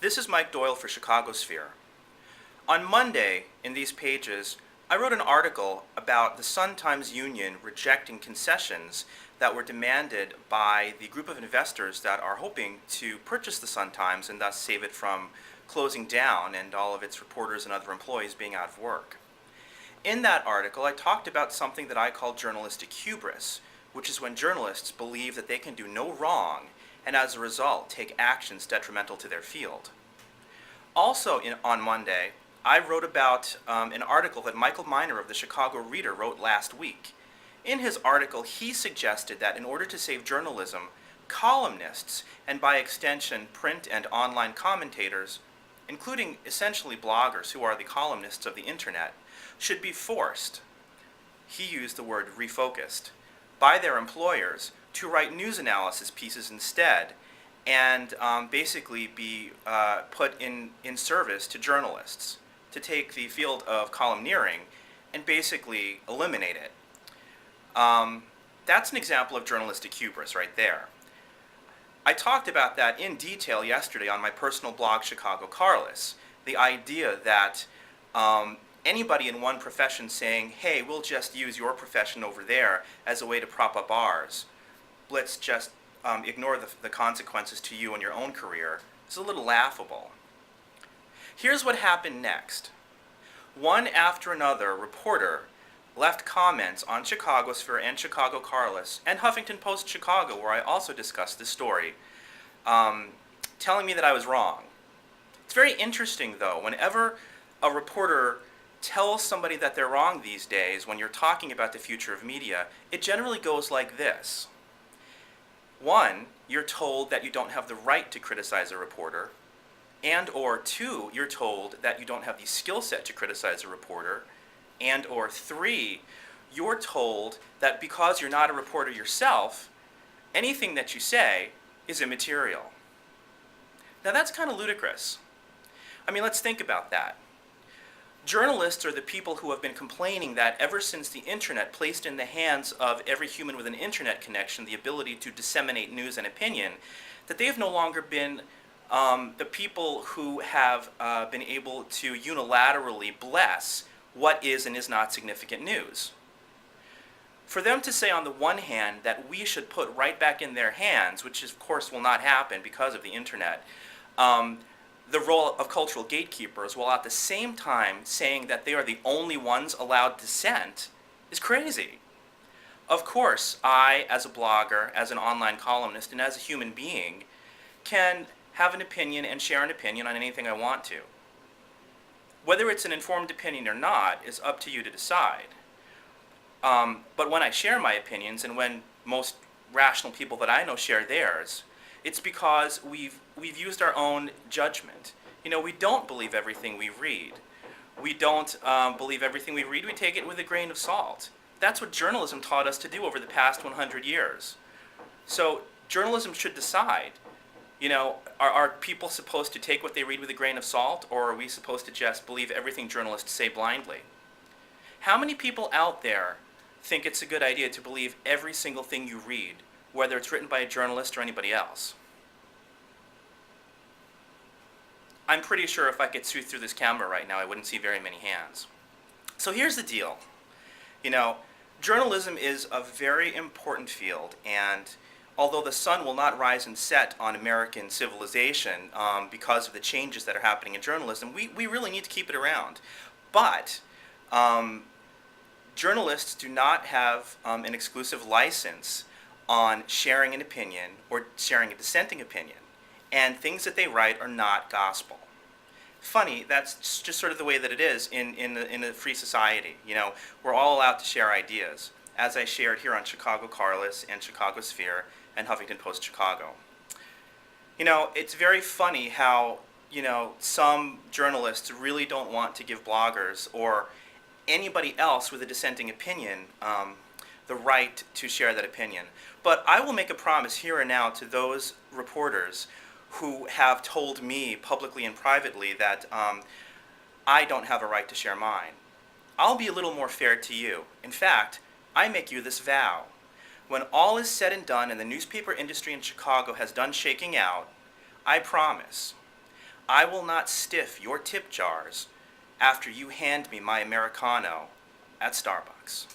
This is Mike Doyle for Chicagosphere. On Monday, in these pages, I wrote an article about the Sun-Times Union rejecting concessions that were demanded by the group of investors that are hoping to purchase the Sun-Times and thus save it from closing down and all of its reporters and other employees being out of work. In that article, I talked about something that I call journalistic hubris, which is when journalists believe that they can do no wrong and as a result take actions detrimental to their field. Also on Monday, I wrote about an article that Michael Miner of the Chicago Reader wrote last week. In his article, he suggested that in order to save journalism, columnists, and by extension print and online commentators, including essentially bloggers who are the columnists of the internet, should be forced, he used the word refocused, by their employers to write news analysis pieces instead and basically be put in service to journalists, to take the field of columneering and basically eliminate it. That's an example of journalistic hubris right there. I talked about that in detail yesterday on my personal blog, Chicago Carless. The idea that anybody in one profession saying, hey, we'll just use your profession over there as a way to prop up ours. Let's just ignore the consequences to you and your own career. It's a little laughable. Here's what happened next. One after another reporter left comments on Chicagosphere and Chicago Carless and Huffington Post Chicago, where I also discussed this story, telling me that I was wrong. It's very interesting, though, whenever a reporter tells somebody that they're wrong these days when you're talking about the future of media, it generally goes like this. One, you're told that you don't have the right to criticize a reporter, and or two, you're told that you don't have the skill set to criticize a reporter, and or three, you're told that because you're not a reporter yourself, anything that you say is immaterial. Now that's kind of ludicrous. I mean, let's think about that. Journalists are the people who have been complaining that ever since the internet placed in the hands of every human with an internet connection the ability to disseminate news and opinion, that they have no longer been the people who have been able to unilaterally bless what is and is not significant news. For them to say on the one hand that we should put right back in their hands, which of course will not happen because of the internet, the role of cultural gatekeepers, while at the same time saying that they are the only ones allowed dissent, is crazy. Of course, I, as a blogger, as an online columnist, and as a human being, can have an opinion and share an opinion on anything I want to. Whether it's an informed opinion or not is up to you to decide. But when I share my opinions, and when most rational people that I know share theirs, it's because we've used our own judgment. You know, we don't believe everything we read. We don't believe everything we read. We take it with a grain of salt. That's what journalism taught us to do over the past 100 years. So journalism should decide, you know, are people supposed to take what they read with a grain of salt, or are we supposed to just believe everything journalists say blindly? How many people out there think it's a good idea to believe every single thing you read, whether it's written by a journalist or anybody else? I'm pretty sure if I could see through this camera right now, I wouldn't see very many hands. So here's the deal. You know, journalism is a very important field, and although the sun will not rise and set on American civilization because of the changes that are happening in journalism, we really need to keep it around. But journalists do not have an exclusive license on sharing an opinion or sharing a dissenting opinion. And things that they write are not gospel. Funny, that's just sort of the way that it is in a free society. You know, we're all allowed to share ideas, as I shared here on Chicago Carless and Chicagosphere and Huffington Post Chicago. You know, it's very funny how, you know, some journalists really don't want to give bloggers or anybody else with a dissenting opinion the right to share that opinion. But I will make a promise here and now to those reporters who have told me publicly and privately that I don't have a right to share mine. I'll be a little more fair to you. In fact, I make you this vow. When all is said and done and the newspaper industry in Chicago has done shaking out, I promise I will not stiff your tip jars after you hand me my Americano at Starbucks.